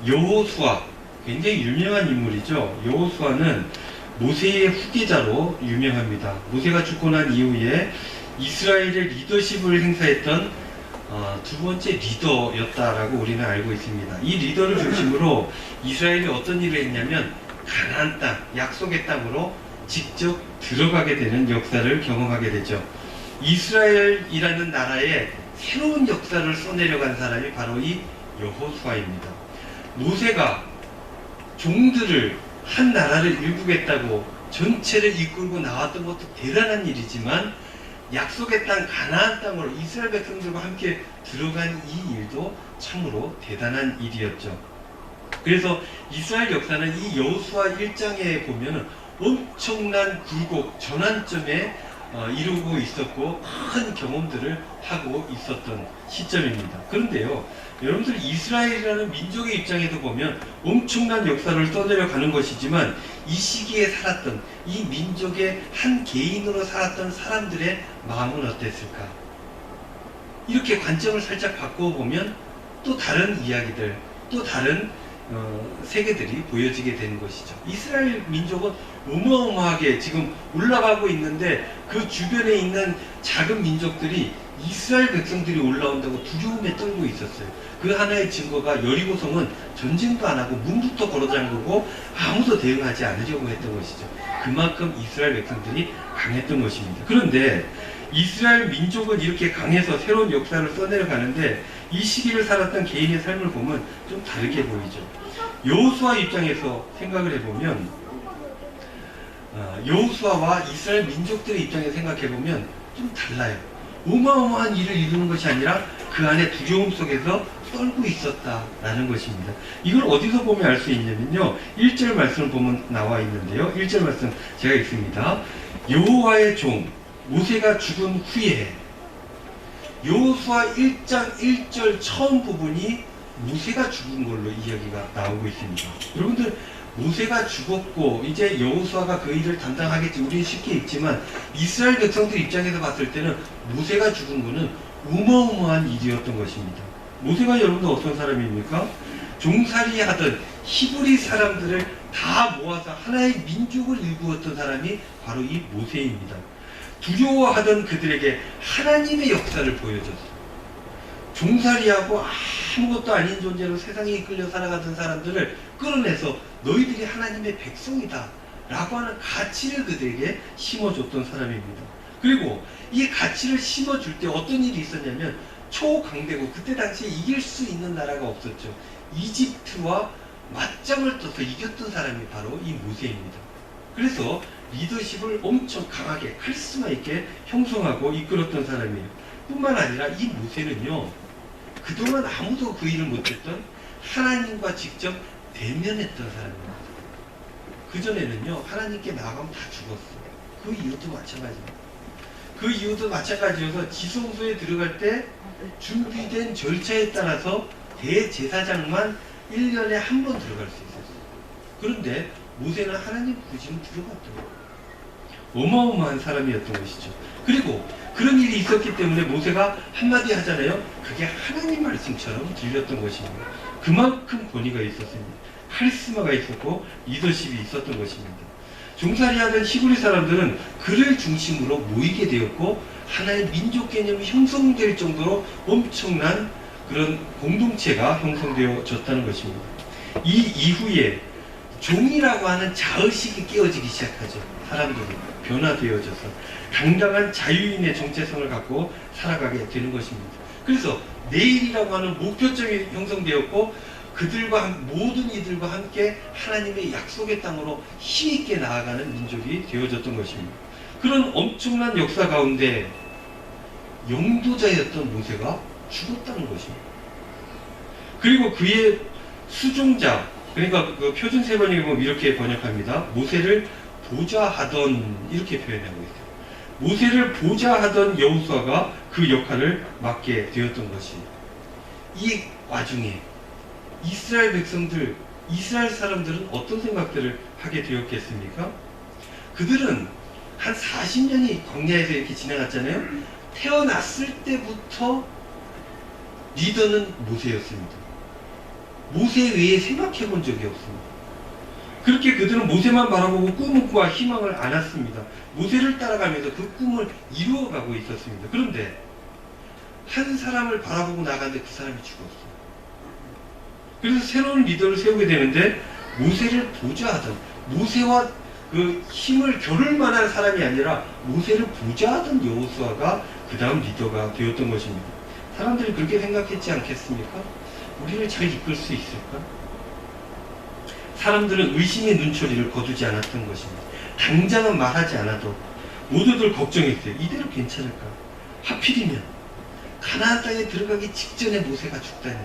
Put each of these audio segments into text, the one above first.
여호수아, 굉장히 유명한 인물이죠. 여호수아는 모세의 후계자로 유명합니다. 모세가 죽고 난 이후에 이스라엘의 리더십을 행사했던 두 번째 리더였다라고 우리는 알고 있습니다. 이 리더를 중심으로 이스라엘이 어떤 일을 했냐면 가나안 땅, 약속의 땅으로 직접 들어가게 되는 역사를 경험하게 되죠. 이스라엘이라는 나라에 새로운 역사를 써내려간 사람이 바로 이 여호수아입니다. 모세가 종들을 한 나라를 일구겠다고 전체를 이끌고 나왔던 것도 대단한 일이지만 약속의 땅 가나안 땅으로 이스라엘 백성들과 함께 들어간 이 일도 참으로 대단한 일이었죠. 그래서 이스라엘 역사는 이 여호수아 1장에 보면 엄청난 굴곡, 전환점에 이루고 있었고 큰 경험들을 하고 있었던 시점입니다. 그런데요, 여러분들 이스라엘이라는 민족의 입장에서 보면 엄청난 역사를 써내려 가는 것이지만 이 시기에 살았던 이 민족의 한 개인으로 살았던 사람들의 마음은 어땠을까? 이렇게 관점을 살짝 바꾸어 보면 또 다른 이야기들, 또 다른 세계들이 보여지게 되는 것이죠. 이스라엘 민족은 어마어마하게 지금 올라가고 있는데 그 주변에 있는 작은 민족들이 이스라엘 백성들이 올라온다고 두려움에 떨고 있었어요. 그 하나의 증거가 여리고성은 전쟁도 안 하고 문부터 걸어 잠그고 아무도 대응하지 않으려고 했던 것이죠. 그만큼 이스라엘 백성들이 강했던 것입니다. 그런데 이스라엘 민족은 이렇게 강해서 새로운 역사를 써내려 가는데 이 시기를 살았던 개인의 삶을 보면 좀 다르게 보이죠. 여호수아 입장에서 생각을 해보면 여호수아와 이스라엘 민족들의 입장에서 생각해보면 좀 달라요. 어마어마한 일을 이루는 것이 아니라 그 안에 두려움 속에서 떨고 있었다라는 것입니다. 이걸 어디서 보면 알 수 있냐면요, 1절 말씀을 보면 나와 있는데요, 1절 말씀 제가 읽습니다. 여호와의 종 모세가 죽은 후에, 여호수아 1장 1절 처음 부분이 모세가 죽은 걸로 이야기가 나오고 있습니다. 여러분들, 모세가 죽었고 이제 여호수아가 그 일을 담당하겠지, 우리는 쉽게 읽지만 이스라엘 백성들 입장에서 봤을 때는 모세가 죽은 것은 어마어마한 일이었던 것입니다. 모세가 여러분들 어떤 사람입니까? 종살이 하던 히브리 사람들을 다 모아서 하나의 민족을 일구었던 사람이 바로 이 모세입니다. 두려워하던 그들에게 하나님의 역사를 보여줬어요. 종살이하고 아무것도 아닌 존재로 세상에 이끌려 살아가던 사람들을 끌어내서 너희들이 하나님의 백성이다 라고 하는 가치를 그들에게 심어줬던 사람입니다. 그리고 이 가치를 심어줄 때 어떤 일이 있었냐면 초강대국, 그때 당시에 이길 수 있는 나라가 없었죠. 이집트와 맞짱을 떠서 이겼던 사람이 바로 이 모세입니다. 그래서 리더십을 엄청 강하게 카리스마 있게 형성하고 이끌었던 사람이에요. 뿐만 아니라 이 모세는요, 그동안 아무도 그 일을 못했던 하나님과 직접 대면했던 사람입니다. 그전에는요, 하나님께 나아가면 다 죽었어요. 그 이유도 마찬가지입니다. 그 이유도 마찬가지여서 지성소에 들어갈 때 준비된 절차에 따라서 대제사장만 1년에 한 번 들어갈 수 있었어요. 그런데 모세는 하나님 부르시면 들어갔더라고요. 어마어마한 사람이었던 것이죠. 그리고 그런 일이 있었기 때문에 모세가 한마디 하잖아요. 그게 하나님 말씀처럼 들렸던 것입니다. 그만큼 권위가 있었습니다. 카리스마가 있었고 리더십이 있었던 것입니다. 종살이하던 히브리 사람들은 그를 중심으로 모이게 되었고 하나의 민족 개념이 형성될 정도로 엄청난 그런 공동체가 형성되어졌다는 것입니다. 이 이후에 종이라고 하는 자의식이 깨어지기 시작하죠. 사람들이 변화되어져서 당당한 자유인의 정체성을 갖고 살아가게 되는 것입니다. 그래서 내일이라고 하는 목표점이 형성되었고 모든 이들과 함께 하나님의 약속의 땅으로 힘있게 나아가는 민족이 되어졌던 것입니다. 그런 엄청난 역사 가운데 영도자였던 모세가 죽었다는 것입니다. 그리고 그의 수종자, 그러니까 그 표준 세번역에 보면 이렇게 번역합니다. 모세를 보좌하던, 이렇게 표현하고 있어요. 모세를 보좌하던 여호수아가 그 역할을 맡게 되었던 것이, 이 와중에 이스라엘 백성들, 이스라엘 사람들은 어떤 생각들을 하게 되었겠습니까? 그들은 한 40년이 광야에서 이렇게 지나갔잖아요. 태어났을 때부터 리더는 모세였습니다. 모세 외에 생각해 본 적이 없습니다. 그렇게 그들은 모세만 바라보고 꿈과 희망을 안았습니다. 모세를 따라가면서 그 꿈을 이루어가고 있었습니다. 그런데 한 사람을 바라보고 나갔는데 그 사람이 죽었어요. 그래서 새로운 리더를 세우게 되는데 모세를 보좌하던, 모세와 그 힘을 겨룰 만한 사람이 아니라 모세를 보좌하던 여호수아가 그 다음 리더가 되었던 것입니다. 사람들이 그렇게 생각했지 않겠습니까? 우리를 잘 이끌 수 있을까? 사람들은 의심의 눈초리를 거두지 않았던 것입니다. 당장은 말하지 않아도 모두들 걱정했어요. 이대로 괜찮을까? 하필이면 가나안 땅에 들어가기 직전에 모세가 죽다니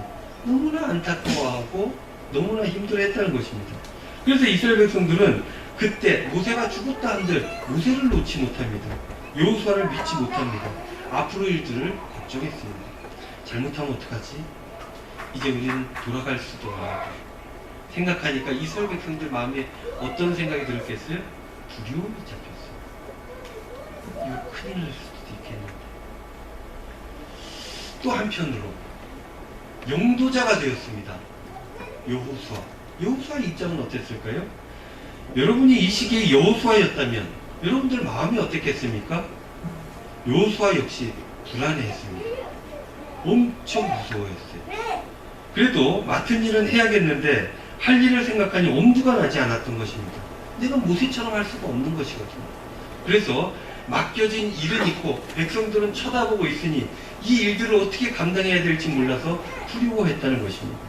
너무나 안타까워하고 너무나 힘들어했다는 것입니다. 그래서 이스라엘 백성들은 그때 모세가 죽었다 한들 모세를 놓지 못합니다. 여호수아를 믿지 못합니다. 앞으로 일들을 걱정했습니다. 잘못하면 어떡하지? 이제 우리는 돌아갈 수도 없고. 생각하니까 이스라엘 백성들 마음에 어떤 생각이 들었겠어요? 두려움이 잡혔어요. 이거 큰일 날 수도 있겠는데. 또 한편으로 영도자가 되었습니다. 여호수아. 여호수아의 입장은 어땠을까요? 여러분이 이 시기에 여호수아였다면 여러분들 마음이 어땠겠습니까? 여호수아 역시 불안해했습니다. 엄청 무서워했어요. 그래도 맡은 일은 해야겠는데 할 일을 생각하니 엄두가 나지 않았던 것입니다. 내가 모세처럼 할 수가 없는 것이거든요. 그래서 맡겨진 일은 있고 백성들은 쳐다보고 있으니 이 일들을 어떻게 감당해야 될지 몰라서 두려워했다는 것입니다.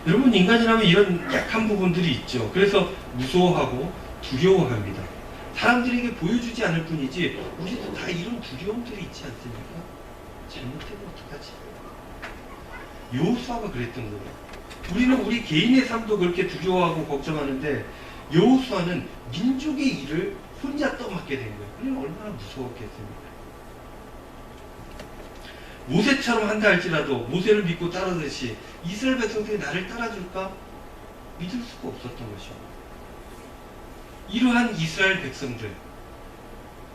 여러분, 인간이라면 이런 약한 부분들이 있죠. 그래서 무서워하고 두려워합니다. 사람들에게 보여주지 않을 뿐이지 우리도 다 이런 두려움들이 있지 않습니까? 잘못되면 어떡하지? 여호수아가 그랬던 거예요. 우리는 우리 개인의 삶도 그렇게 두려워하고 걱정하는데 여호수아는 민족의 일을 혼자 떠맡게 된 거예요. 그러면 얼마나 무서웠겠습니까? 모세처럼 한다 할지라도 모세를 믿고 따르듯이 이스라엘 백성들이 나를 따라줄까? 믿을 수가 없었던 것이죠. 이러한 이스라엘 백성들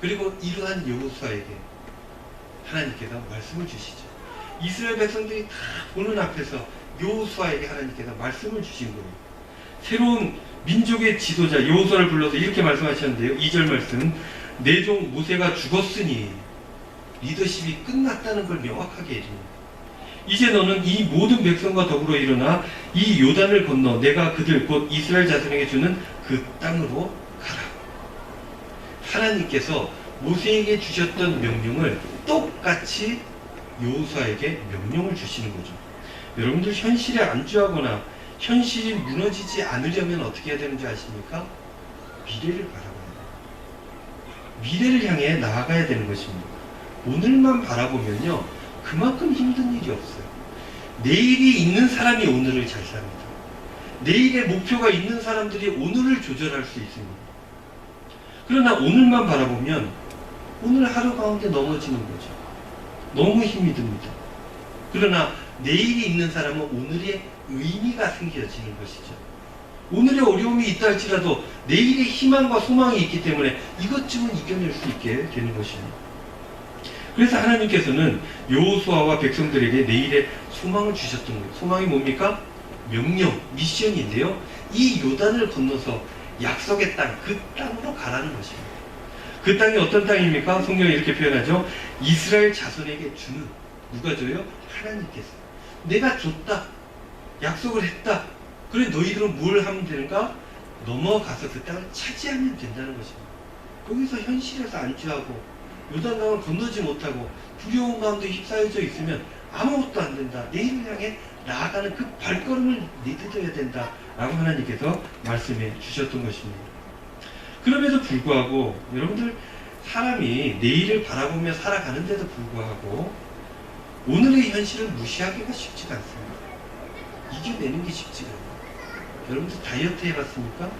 그리고 이러한 여호수아에게 하나님께서 말씀을 주시죠. 이스라엘 백성들이 다 보는 앞에서 여호수아에게 하나님께서 말씀을 주신 거예요. 새로운 민족의 지도자 여호수아를 불러서 이렇게 말씀하셨는데요. 2절 말씀, 내 종 모세가 죽었으니 리더십이 끝났다는 걸 명확하게 해줍니다. 이제 너는 이 모든 백성과 더불어 일어나 이 요단을 건너 내가 그들 곧 이스라엘 자손에게 주는 그 땅으로 가라. 하나님께서 모세에게 주셨던 명령을 똑같이 여호수아에게 명령을 주시는 거죠. 여러분들 현실에 안주하거나 현실이 무너지지 않으려면 어떻게 해야 되는지 아십니까? 미래를 바라봐야 돼요. 미래를 향해 나아가야 되는 것입니다. 오늘만 바라보면요 그만큼 힘든 일이 없어요. 내일이 있는 사람이 오늘을 잘 삽니다. 내일의 목표가 있는 사람들이 오늘을 조절할 수 있습니다. 그러나 오늘만 바라보면 오늘 하루 가운데 넘어지는 거죠. 너무 힘이 듭니다. 그러나 내일이 있는 사람은 오늘의 의미가 생겨지는 것이죠. 오늘의 어려움이 있다 할지라도 내일의 희망과 소망이 있기 때문에 이것쯤은 이겨낼 수 있게 되는 것입니다. 그래서 하나님께서는 여호수아와 백성들에게 내일의 소망을 주셨던 거예요. 소망이 뭡니까? 명령, 미션인데요. 이 요단을 건너서 약속의 땅, 그 땅으로 가라는 것입니다. 그 땅이 어떤 땅입니까? 성경이 이렇게 표현하죠. 이스라엘 자손에게 주는, 누가 줘요? 하나님께서. 내가 줬다. 약속을 했다. 그래 너희들은 뭘 하면 되는가? 넘어가서 그 땅을 차지하면 된다는 것입니다. 여기서 현실에서 안주하고 요단강을 건너지 못하고 두려운 가운데 휩싸여져 있으면 아무것도 안 된다. 내일을 향해 나아가는 그 발걸음을 내딛어야 된다. 라고 하나님께서 말씀해 주셨던 것입니다. 그럼에도 불구하고 여러분들 사람이 내일을 바라보며 살아가는데도 불구하고 오늘의 현실을 무시하기가 쉽지가 않습니다. 이겨내는 게 쉽지가 않아요. 여러분들 다이어트 해봤습니까? 네.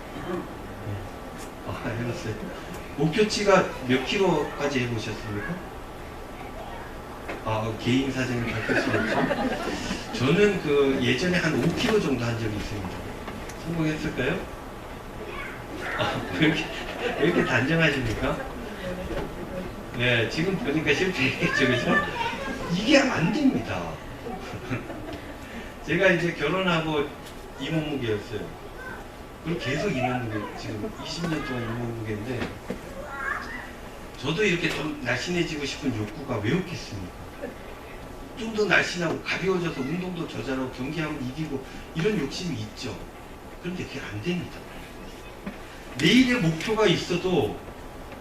해봤어요. 목표치가 몇 킬로까지 해보셨습니까? 개인 사정을 밝힐 수 없죠. 저는 그 예전에 한 5kg 정도 한 적이 있습니다. 성공했을까요? 왜 이렇게 단정하십니까? 네, 지금 보니까 실패했겠죠, 그죠? 이게 안 됩니다. 제가 이제 결혼하고 이 몸무게였어요. 그리고 계속 이 몸무게, 지금 20년 동안 이 몸무게인데, 저도 이렇게 좀 날씬해지고 싶은 욕구가 왜 없겠습니까? 좀 더 날씬하고 가벼워져서 운동도 더 잘하고 경기하면 이기고 이런 욕심이 있죠. 그런데 그게 안 됩니다. 내일의 목표가 있어도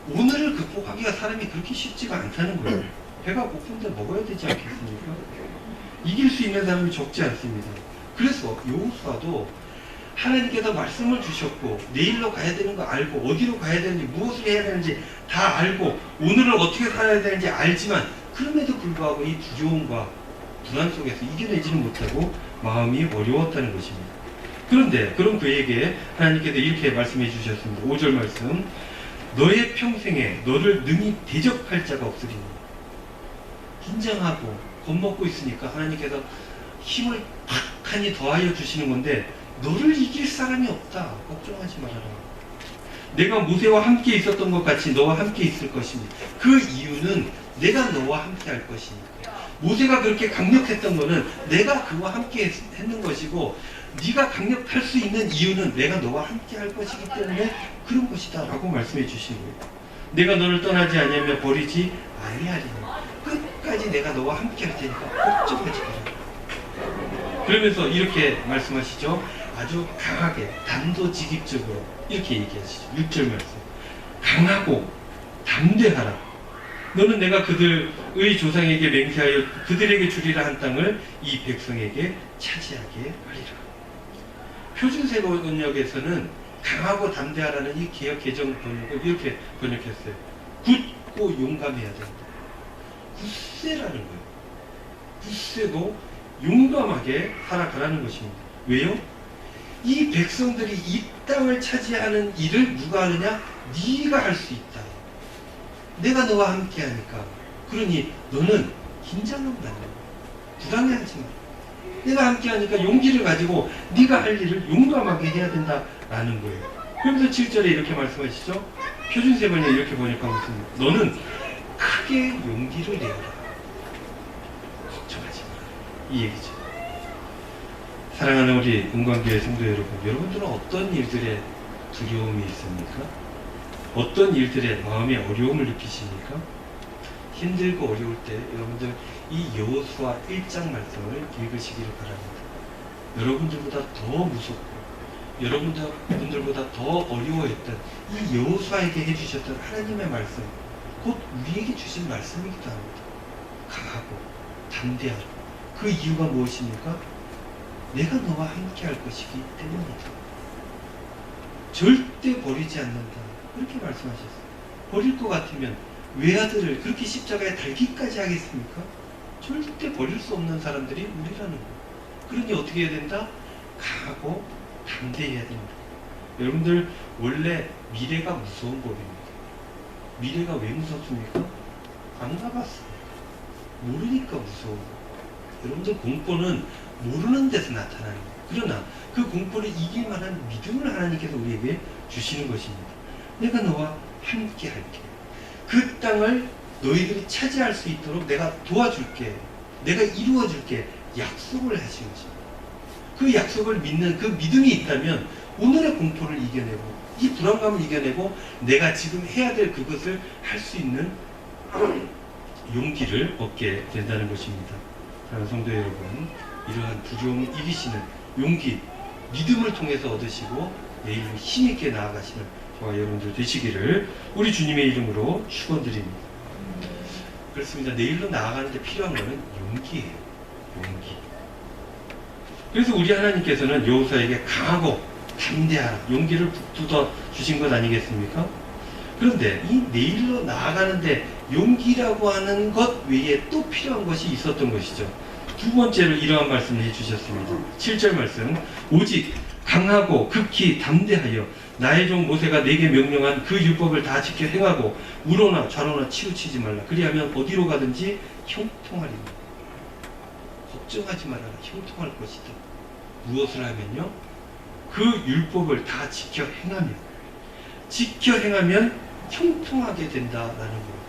오늘을 극복하기가 사람이 그렇게 쉽지가 않다는 거예요. 배가 고픈데 먹어야 되지 않겠습니까? 이길 수 있는 사람이 적지 않습니다. 그래서 여호수아도 하나님께서 말씀을 주셨고 내일로 가야 되는 거 알고 어디로 가야 되는지 무엇을 해야 되는지 다 알고 오늘을 어떻게 살아야 되는지 알지만 그럼에도 불구하고 이 두려움과 불안 속에서 이겨내지는 못하고 마음이 어려웠다는 것입니다. 그런데 그럼 그에게 하나님께서 이렇게 말씀해 주셨습니다. 5절 말씀, 너의 평생에 너를 능히 대적할 자가 없으리니. 긴장하고 겁먹고 있으니까 하나님께서 힘을 박하니 더하여 주시는 건데 너를 이길 사람이 없다. 걱정하지 말아라. 내가 모세와 함께 있었던 것 같이 너와 함께 있을 것입니다. 그 이유는 내가 너와 함께 할 것이니까. 모세가 그렇게 강력했던 거는 내가 그와 함께 했는 것이고 네가 강력할 수 있는 이유는 내가 너와 함께 할 것이기 때문에 그런 것이다 라고 말씀해 주시는 거예요. 내가 너를 떠나지 아니하며 버리지 아니하리니 끝까지 내가 너와 함께 할 테니까 걱정하지 마라. 그러면서 이렇게 말씀하시죠. 아주 강하게 단도직입적으로 이렇게 얘기하시죠. 6절 말씀, 강하고 담대하라. 너는 내가 그들의 조상에게 맹세하여 그들에게 주리라 한 땅을 이 백성에게 차지하게 하리라. 표준세 번역에서는 강하고 담대하라는 이 개역 개정 번역을 이렇게 번역했어요. 굳고 용감해야 된다. 굳세라는 거예요. 굳세고 용감하게 살아가라는 것입니다. 왜요? 이 백성들이 이 땅을 차지하는 일을 누가 하느냐? 네가 할 수 있다. 내가 너와 함께 하니까. 그러니 너는 긴장하면 안 돼. 불안해하지 마. 내가 함께 하니까 용기를 가지고 네가 할 일을 용감하게 해야 된다라는 거예요. 그러면서 7절에 이렇게 말씀하시죠. 표준세번에 이렇게 번역하고 있습니다. 너는 크게 용기를 내어라. 걱정하지 마. 이 얘기죠. 사랑하는 우리 은광교회 성도 여러분, 여러분들은 어떤 일들에 두려움이 있습니까? 어떤 일들에 마음의 어려움을 느끼십니까? 힘들고 어려울 때 여러분들 이 여호수아 1장 말씀을 읽으시기를 바랍니다. 여러분들보다 더 무섭고 여러분들보다 더 어려워했던 이 여호수아에게 해주셨던 하나님의 말씀, 곧 우리에게 주신 말씀이기도 합니다. 강하고 담대하라. 그 이유가 무엇입니까? 내가 너와 함께 할 것이기 때문이다. 절대 버리지 않는다. 그렇게 말씀하셨어요. 버릴 것 같으면 외아들을 그렇게 십자가에 달기까지 하겠습니까? 절대 버릴 수 없는 사람들이 우리라는 거예요. 그러니 어떻게 해야 된다? 강하고 담대해야 됩니다. 여러분들 원래 미래가 무서운 법입니다. 미래가 왜 무섭습니까? 안 가봤으니까. 모르니까 무서워. 여러분들 공포는 모르는 데서 나타나는 거예요. 그러나 그 공포를 이길 만한 믿음을 하나님께서 우리에게 주시는 것입니다. 내가 너와 함께 할게. 그 땅을 너희들이 차지할 수 있도록 내가 도와줄게. 내가 이루어줄게. 약속을 하신 것입니다. 그 약속을 믿는 그 믿음이 있다면 오늘의 공포를 이겨내고 이 불안감을 이겨내고 내가 지금 해야 될 그것을 할 수 있는 용기를 얻게 된다는 것입니다. 사랑하는 성도 여러분, 이러한 두려움을 이기시는 용기, 믿음을 통해서 얻으시고 내일로 힘있게 나아가시는 저와 여러분들 되시기를 우리 주님의 이름으로 축원드립니다. 그렇습니다. 내일로 나아가는데 필요한 것은 용기예요. 용기. 그래서 우리 하나님께서는 여호수아에게 강하고 담대하라 용기를 북돋아 주신 것 아니겠습니까? 그런데 이 내일로 나아가는데 용기라고 하는 것 외에 또 필요한 것이 있었던 것이죠. 두 번째로 이러한 말씀을 해주셨습니다. 7절 말씀, 오직 강하고 극히 담대하여 나의 종 모세가 내게 명령한 그 율법을 다 지켜 행하고 우로나 좌로나 치우치지 말라. 그리하면 어디로 가든지 형통하리니. 걱정하지 말아라. 형통할 것이다. 무엇을 하면요? 그 율법을 다 지켜 행하면 형통하게 된다라는 거예요.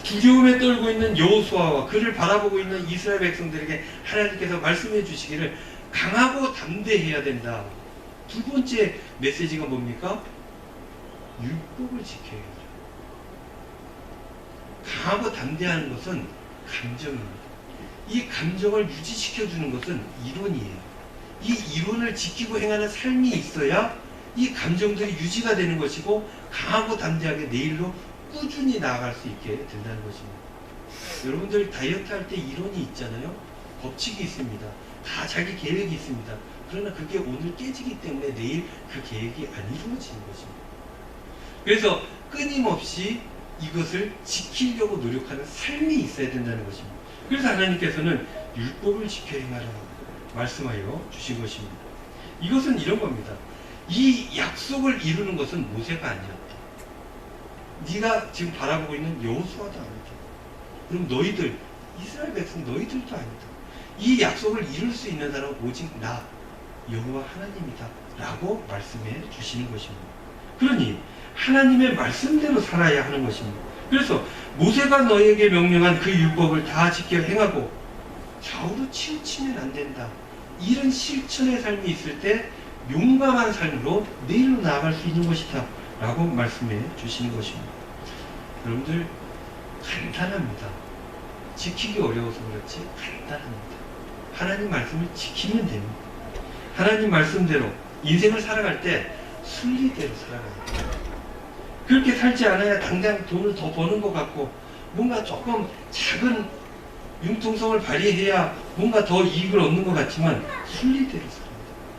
두려움에 떨고 있는 여호수아와 그를 바라보고 있는 이스라엘 백성들에게 하나님께서 말씀해 주시기를 강하고 담대해야 된다. 두 번째 메시지가 뭡니까? 율법을 지켜야 해요. 강하고 담대한 것은 감정입니다. 이 감정을 유지시켜주는 것은 이론이에요. 이 이론을 지키고 행하는 삶이 있어야 이 감정들이 유지가 되는 것이고 강하고 담대하게 내일로 꾸준히 나아갈 수 있게 된다는 것입니다. 여러분들 다이어트 할 때 이론이 있잖아요. 법칙이 있습니다. 다 자기 계획이 있습니다. 그러나 그게 오늘 깨지기 때문에 내일 그 계획이 안 이루어지는 것입니다. 그래서 끊임없이 이것을 지키려고 노력하는 삶이 있어야 된다는 것입니다. 그래서 하나님께서는 율법을 지켜 행하라 말씀하여 주신 것입니다. 이것은 이런 겁니다. 이 약속을 이루는 것은 모세가 아니었다. 네가 지금 바라보고 있는 여호수아도 아니다. 그럼 너희들, 이스라엘 백성 너희들도 아니다. 이 약속을 이룰 수 있는 사람은 오직 나, 여호와 하나님이다 라고 말씀해 주시는 것입니다. 그러니 하나님의 말씀대로 살아야 하는 것입니다. 그래서 모세가 너에게 명령한 그 율법을 다 지켜 행하고 좌우로 치우치면 안 된다. 이런 실천의 삶이 있을 때 용감한 삶으로 내일로 나아갈 수 있는 것이다 라고 말씀해 주시는 것입니다. 여러분들 간단합니다. 지키기 어려워서 그렇지 간단합니다. 하나님 말씀을 지키면 됩니다. 하나님 말씀대로 인생을 살아갈 때 순리대로 살아가야 돼요. 그렇게 살지 않아야 당장 돈을 더 버는 것 같고 뭔가 조금 작은 융통성을 발휘해야 뭔가 더 이익을 얻는 것 같지만 순리대로 살아야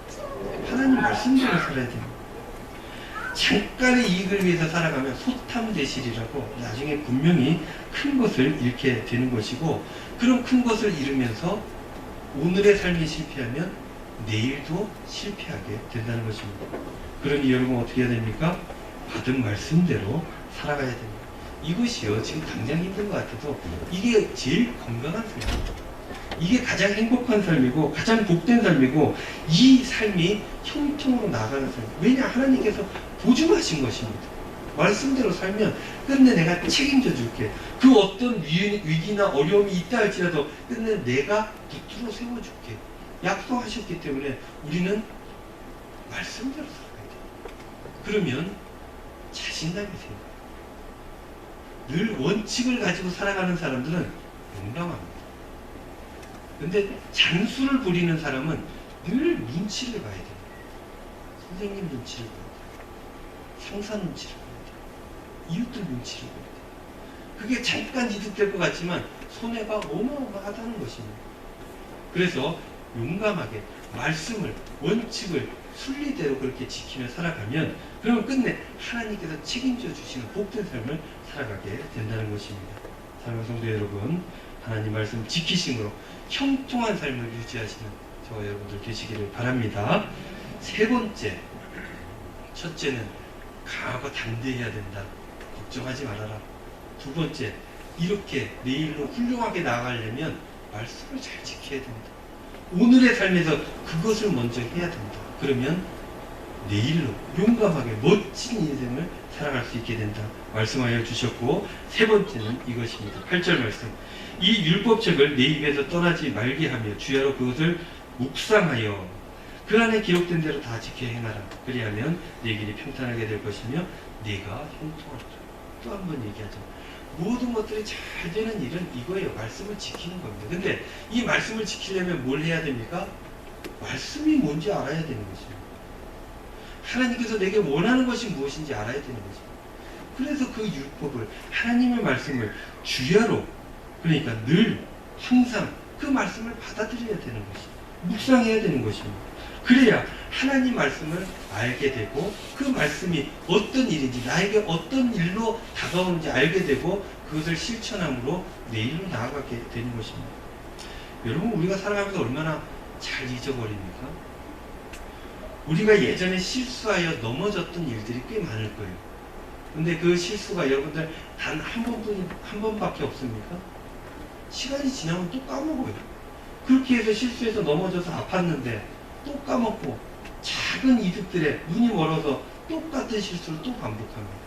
돼요. 하나님 말씀대로 살아야 됩니다. 잠깐의 이익을 위해서 살아가면 소탐대실이라고 나중에 분명히 큰 것을 잃게 되는 것이고, 그런 큰 것을 잃으면서 오늘의 삶이 실패하면 내일도 실패하게 된다는 것입니다. 그러니 여러분 어떻게 해야 됩니까? 받은 말씀대로 살아가야 됩니다. 이것이요, 지금 당장 힘든 것 같아도 이게 제일 건강한 삶입니다. 이게 가장 행복한 삶이고 가장 복된 삶이고 이 삶이 형통으로 나가는 삶. 왜냐? 하나님께서 보증하신 것입니다. 말씀대로 살면 끝내 내가 책임져 줄게. 그 어떤 위기나 어려움이 있다 할지라도 끝내 내가 붙들어 세워줄게. 약속하셨기 때문에 우리는 말씀대로 살아야 돼요. 그러면 자신감이 생겨요. 늘 원칙을 가지고 살아가는 사람들은 용감합니다. 근데 장수를 부리는 사람은 늘 눈치를 봐야 돼요. 선생님 눈치를 봐야 돼요. 상사 눈치를 봐야 돼요. 이웃들 눈치를 봐야 돼요. 그게 잠깐 이득될 것 같지만 손해가 어마어마하다는 것입니다. 그래서 용감하게 말씀을, 원칙을 순리대로 그렇게 지키며 살아가면 그러면 끝내 하나님께서 책임져 주시는 복된 삶을 살아가게 된다는 것입니다. 사랑하는 성도 여러분, 하나님 말씀 지키심으로 형통한 삶을 유지하시는 저와 여러분들 되시기를 바랍니다. 세 번째, 첫째는 강하고 담대해야 된다. 걱정하지 말아라. 두 번째, 이렇게 내일로 훌륭하게 나아가려면 말씀을 잘 지켜야 된다. 오늘의 삶에서 그것을 먼저 해야 된다. 그러면 내일로 용감하게 멋진 인생을 살아갈 수 있게 된다 말씀하여 주셨고, 세 번째는 이것입니다. 8절 말씀. 이 율법책을 내 입에서 떠나지 말게 하며 주야로 그것을 묵상하여 그 안에 기록된 대로 다 지켜 행하라. 그리하면 내 길이 평탄하게 될 것이며 네가 형통하리라. 또 한 번 얘기하죠. 모든 것들이 잘 되는 일은 이거예요. 말씀을 지키는 겁니다. 근데 이 말씀을 지키려면 뭘 해야 됩니까? 말씀이 뭔지 알아야 되는 것입니다. 하나님께서 내게 원하는 것이 무엇인지 알아야 되는 것입니다. 그래서 그 율법을, 하나님의 말씀을 주야로, 그러니까 늘 항상 그 말씀을 받아들여야 되는 것입니다. 묵상해야 되는 것입니다. 그래야 하나님 말씀을 알게 되고 그 말씀이 어떤 일인지, 나에게 어떤 일로 다가오는지 알게 되고 그것을 실천함으로 내일로 나아가게 되는 것입니다. 여러분, 우리가 살아가면서 얼마나 잘 잊어버립니까? 우리가 예전에 실수하여 넘어졌던 일들이 꽤 많을 거예요. 근데 그 실수가 여러분들 단 한 번밖에 없습니까? 시간이 지나면 또 까먹어요. 그렇게 해서 실수해서 넘어져서 아팠는데 또 까먹고 작은 이득들에 눈이 멀어서 똑같은 실수를 또 반복합니다.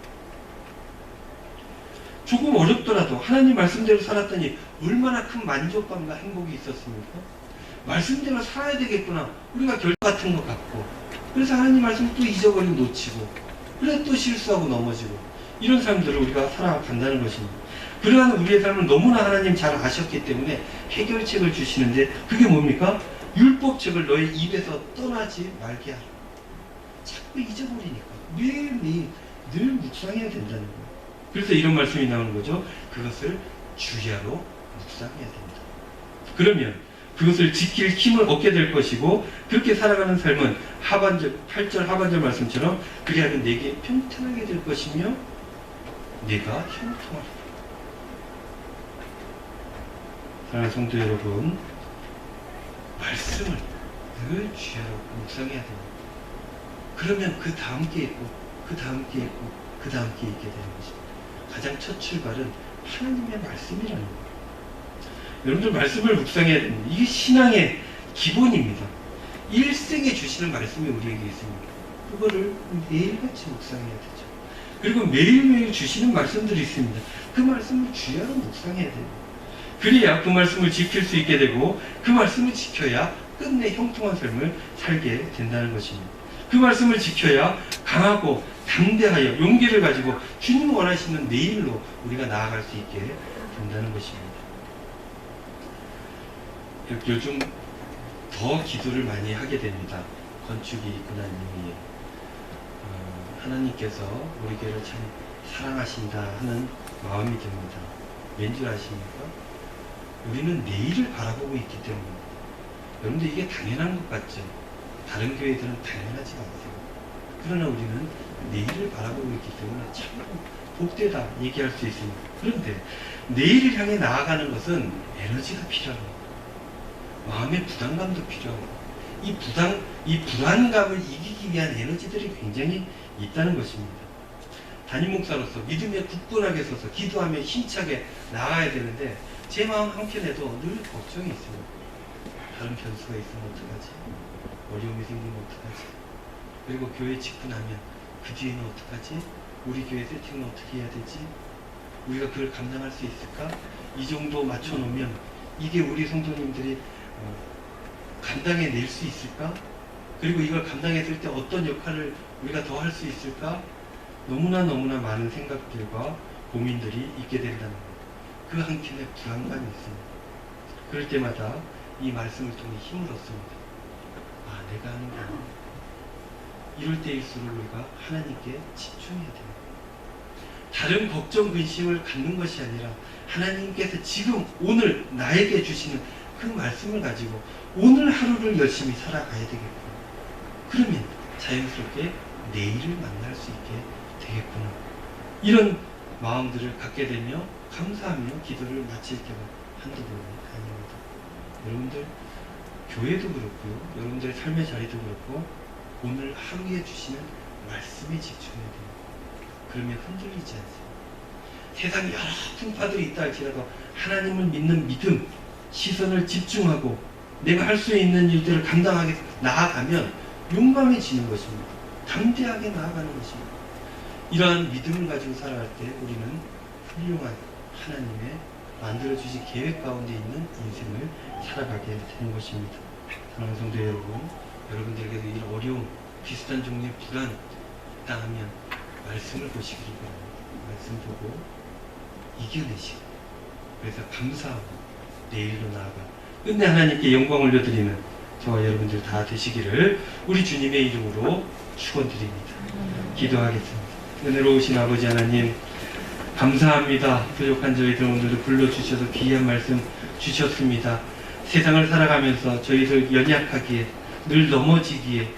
조금 어렵더라도 하나님 말씀대로 살았더니 얼마나 큰 만족감과 행복이 있었습니까? 말씀대로 살아야 되겠구나. 우리가 결 같은 것 같고, 그래서 하나님 말씀 또 잊어버리고 놓치고, 그래서 또 실수하고 넘어지고, 이런 사람들을 우리가 살아간다는 것입니다. 그러한 우리의 삶을 너무나 하나님 잘 아셨기 때문에 해결책을 주시는데, 그게 뭡니까? 율법책을 너의 입에서 떠나지 말게 하라. 자꾸 잊어버리니까 매일매일 늘 묵상해야 된다는 거예요. 그래서 이런 말씀이 나오는 거죠. 그것을 주야로 묵상해야 된다. 그러면 그것을 지킬 힘을 얻게 될 것이고, 그렇게 살아가는 삶은 하반절 8절 하반절 말씀처럼 그리하면 내게 평탄하게 될 것이며 내가 형통하리라. 사랑하는 성도 여러분, 말씀을 늘 주야로 묵상해야 됩니다. 그러면 그 다음 게 있고, 그 다음 게 있고, 그 다음 게 있게 되는 것입니다. 가장 첫 출발은 하나님의 말씀이라는 거예요. 여러분들 말씀을 묵상해야 됩니다. 이게 신앙의 기본입니다. 일생에 주시는 말씀이 우리에게 있습니다. 그거를 매일같이 묵상해야 되죠. 그리고 매일매일 주시는 말씀들이 있습니다. 그 말씀을 주야로 묵상해야 됩니다. 그래야 그 말씀을 지킬 수 있게 되고, 그 말씀을 지켜야 끝내 형통한 삶을 살게 된다는 것입니다. 그 말씀을 지켜야 강하고 담대하여 용기를 가지고 주님 원하시는 내일로 우리가 나아갈 수 있게 된다는 것입니다. 요즘 더 기도를 많이 하게 됩니다. 건축이 있고 난 이후에 하나님께서 우리 교회를 참 사랑하신다 하는 마음이 듭니다. 왠줄 아십니까? 우리는 내일을 바라보고 있기 때문입니다. 여러분들 이게 당연한 것 같죠? 다른 교회들은 당연하지 않아요. 그러나 우리는 내일을 바라보고 있기 때문에 참 복되다 얘기할 수 있습니다. 그런데 내일을 향해 나아가는 것은 에너지가 필요합니다. 마음의 부담감도 필요하고, 이 불안감을 이기기 위한 에너지들이 굉장히 있다는 것입니다. 담임 목사로서 믿음에 굳건하게 서서 기도하며 힘차게 나아가야 되는데, 제 마음 한켠에도 늘 걱정이 있습니다. 다른 변수가 있으면 어떡하지? 어려움이 생기면 어떡하지? 그리고 교회 짓고 나면 그 뒤에는 어떡하지? 우리 교회 세팅은 어떻게 해야 되지? 우리가 그걸 감당할 수 있을까? 이 정도 맞춰놓으면 이게 우리 성도님들이 감당해낼 수 있을까? 그리고 이걸 감당했을 때 어떤 역할을 우리가 더 할 수 있을까? 너무나 많은 생각들과 고민들이 있게 된다는 것. 그 한켠에 불안감이 있습니다. 그럴 때마다 이 말씀을 통해 힘을 얻습니다. 아, 내가 하는 게 아니야. 이럴 때일수록 우리가 하나님께 집중해야 됩니다. 다른 걱정, 근심을 갖는 것이 아니라 하나님께서 지금 오늘 나에게 주시는 그 말씀을 가지고 오늘 하루를 열심히 살아가야 되겠구나. 그러면 자연스럽게 내일을 만날 수 있게 되겠구나. 이런 마음들을 갖게 되며 감사하며 기도를 마칠 때가 한두 번이 아닙니다. 여러분들 교회도 그렇고요, 여러분들의 삶의 자리도 그렇고 오늘 하루에 주시는 말씀에 집중해야 됩니다. 그러면 흔들리지 않습니다. 세상 여러 풍파들이 있다 할지라도 하나님을 믿는 믿음, 시선을 집중하고 내가 할 수 있는 일들을 감당하게 나아가면 용감해지는 것입니다. 담대하게 나아가는 것입니다. 이러한 믿음을 가지고 살아갈 때 우리는 훌륭한 하나님의 만들어주신 계획 가운데 있는 인생을 살아가게 되는 것입니다. 사랑하는 성도 여러분, 여러분들에게도 이런 어려움, 비슷한 종류의 불안 있다 하면 말씀을 보시기를 바랍니다. 말씀 보고 이겨내시고, 그래서 감사하고 내일로 나아가 끝내 하나님께 영광 올려드리는 저와 여러분들 다 되시기를 우리 주님의 이름으로 축원드립니다. 기도하겠습니다. 은혜로우신 아버지 하나님, 감사합니다. 부족한 저희들 오늘도 불러주셔서 귀한 말씀 주셨습니다. 세상을 살아가면서 저희들 연약하기에, 늘 넘어지기에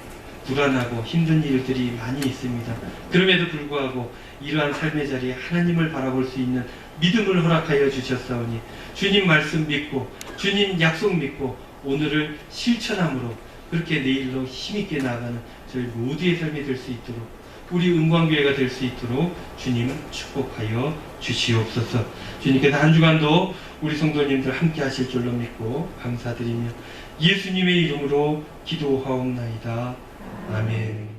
불안하고 힘든 일들이 많이 있습니다. 그럼에도 불구하고 이러한 삶의 자리에 하나님을 바라볼 수 있는 믿음을 허락하여 주셨사오니 주님 말씀 믿고 주님 약속 믿고 오늘을 실천함으로 그렇게 내일로 힘있게 나아가는 저희 모두의 삶이 될 수 있도록, 우리 은광교회가 될 수 있도록 주님 축복하여 주시옵소서. 주님께서 한 주간도 우리 성도님들 함께 하실 줄로 믿고 감사드리며 예수님의 이름으로 기도하옵나이다. 아멘.